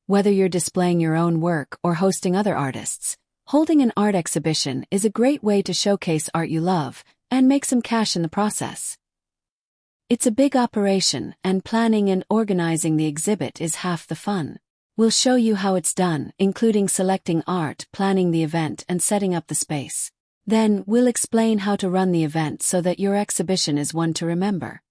Whether you're displaying your own work or hosting other artists, holding an art exhibition is a great way to showcase art you love and make some cash in the process. It's a big operation, and planning and organizing the exhibit is half the fun. We'll show you how it's done, including selecting art, planning the event, and setting up the space. Then, we'll explain how to run the event so that your exhibition is one to remember.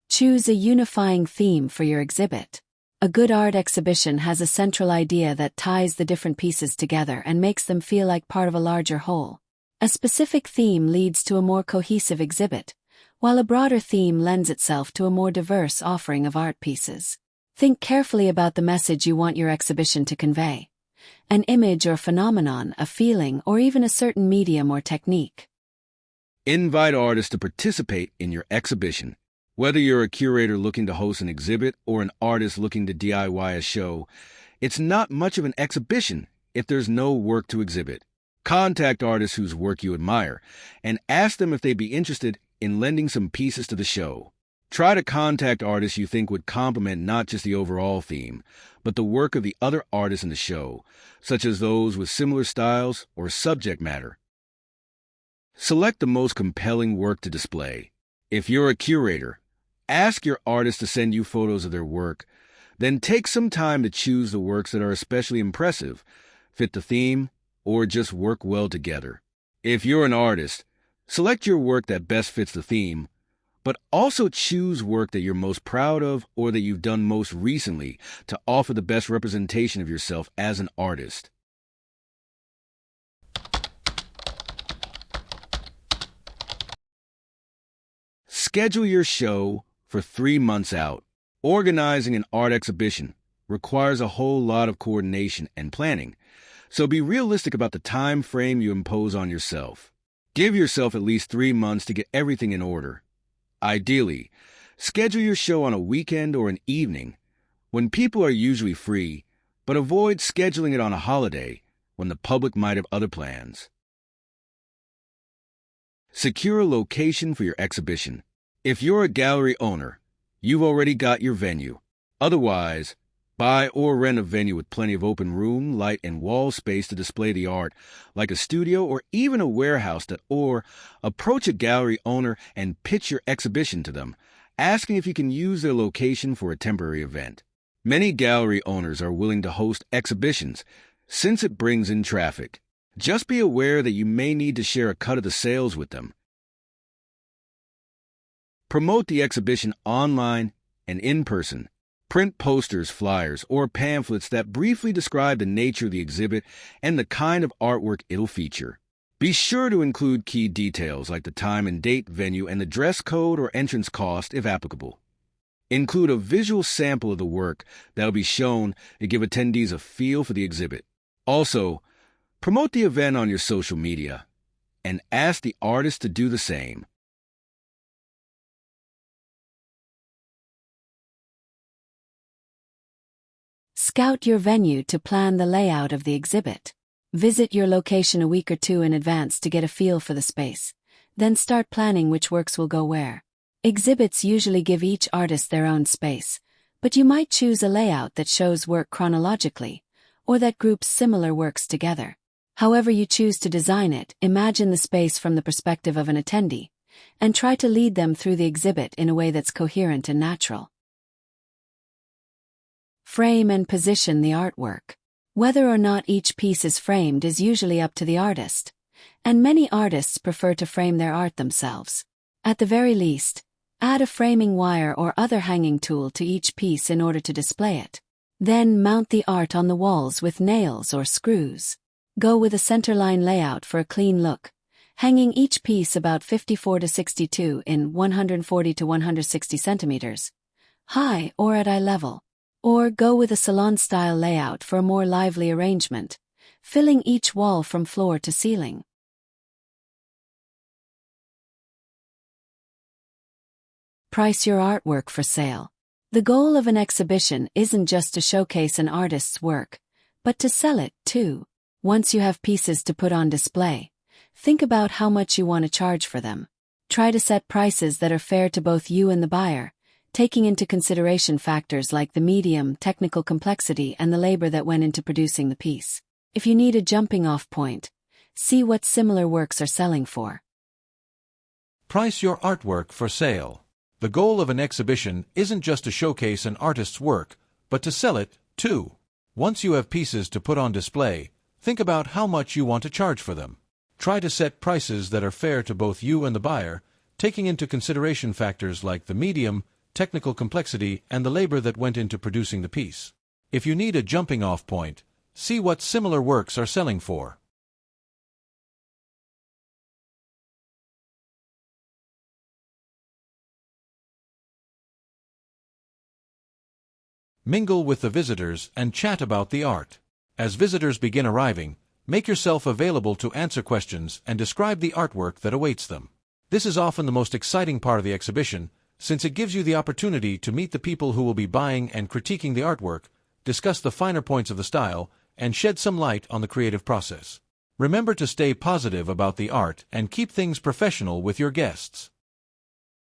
Choose a unifying theme for your exhibit. A good art exhibition has a central idea that ties the different pieces together and makes them feel like part of a larger whole. A specific theme leads to a more cohesive exhibit, while a broader theme lends itself to a more diverse offering of art pieces. Think carefully about the message you want your exhibition to convey. An image or phenomenon, a feeling, or even a certain medium or technique. Invite artists to participate in your exhibition. Whether you're a curator looking to host an exhibit or an artist looking to DIY a show, it's not much of an exhibition if there's no work to exhibit. Contact artists whose work you admire and ask them if they'd be interested in lending some pieces to the show. Try to contact artists you think would complement not just the overall theme, but the work of the other artists in the show, such as those with similar styles or subject matter. Select the most compelling work to display. If you're a curator, ask your artist to send you photos of their work, then take some time to choose the works that are especially impressive, fit the theme, or just work well together. If you're an artist, select your work that best fits the theme, but also choose work that you're most proud of or that you've done most recently to offer the best representation of yourself as an artist. Schedule your show for 3 months out. Organizing an art exhibition requires a whole lot of coordination and planning, so be realistic about the time frame you impose on yourself. Give yourself at least 3 months to get everything in order. Ideally, schedule your show on a weekend or an evening when people are usually free, but avoid scheduling it on a holiday when the public might have other plans. Secure a location for your exhibition. If you're a gallery owner, you've already got your venue. Otherwise, buy or rent a venue with plenty of open room, light, and wall space to display the art, like a studio or even a warehouse or approach a gallery owner and pitch your exhibition to them, asking if you can use their location for a temporary event. Many gallery owners are willing to host exhibitions since it brings in traffic. Just be aware that you may need to share a cut of the sales with them. Promote the exhibition online and in person. Print posters, flyers, or pamphlets that briefly describe the nature of the exhibit and the kind of artwork it'll feature. Be sure to include key details like the time and date, venue, and the dress code or entrance cost if applicable. Include a visual sample of the work that'll be shown to give attendees a feel for the exhibit. Also, promote the event on your social media and ask the artist to do the same. Scout your venue to plan the layout of the exhibit. Visit your location a week or two in advance to get a feel for the space. Then start planning which works will go where. Exhibits usually give each artist their own space, but you might choose a layout that shows work chronologically, or that groups similar works together. However you choose to design it, imagine the space from the perspective of an attendee, and try to lead them through the exhibit in a way that's coherent and natural. Frame and position the artwork. Whether or not each piece is framed is usually up to the artist, and many artists prefer to frame their art themselves. At the very least, add a framing wire or other hanging tool to each piece in order to display it. Then mount the art on the walls with nails or screws. Go with a centerline layout for a clean look, hanging each piece about 54 to 62 in 140 to 160 centimeters, high or at eye level. Or go with a salon-style layout for a more lively arrangement, filling each wall from floor to ceiling. Price your artwork for sale. The goal of an exhibition isn't just to showcase an artist's work, but to sell it, too. Once you have pieces to put on display, think about how much you want to charge for them. Try to set prices that are fair to both you and the buyer, taking into consideration factors like the medium, technical complexity, and the labor that went into producing the piece. If you need a jumping-off point, see what similar works are selling for. Price your artwork for sale. The goal of an exhibition isn't just to showcase an artist's work, but to sell it, too. Once you have pieces to put on display, think about how much you want to charge for them. Try to set prices that are fair to both you and the buyer, taking into consideration factors like the medium, technical complexity, and the labor that went into producing the piece. If you need a jumping-off point, see what similar works are selling for. Mingle with the visitors and chat about the art. As visitors begin arriving, make yourself available to answer questions and describe the artwork that awaits them. This is often the most exciting part of the exhibition, since it gives you the opportunity to meet the people who will be buying and critiquing the artwork, discuss the finer points of the style, and shed some light on the creative process. Remember to stay positive about the art and keep things professional with your guests.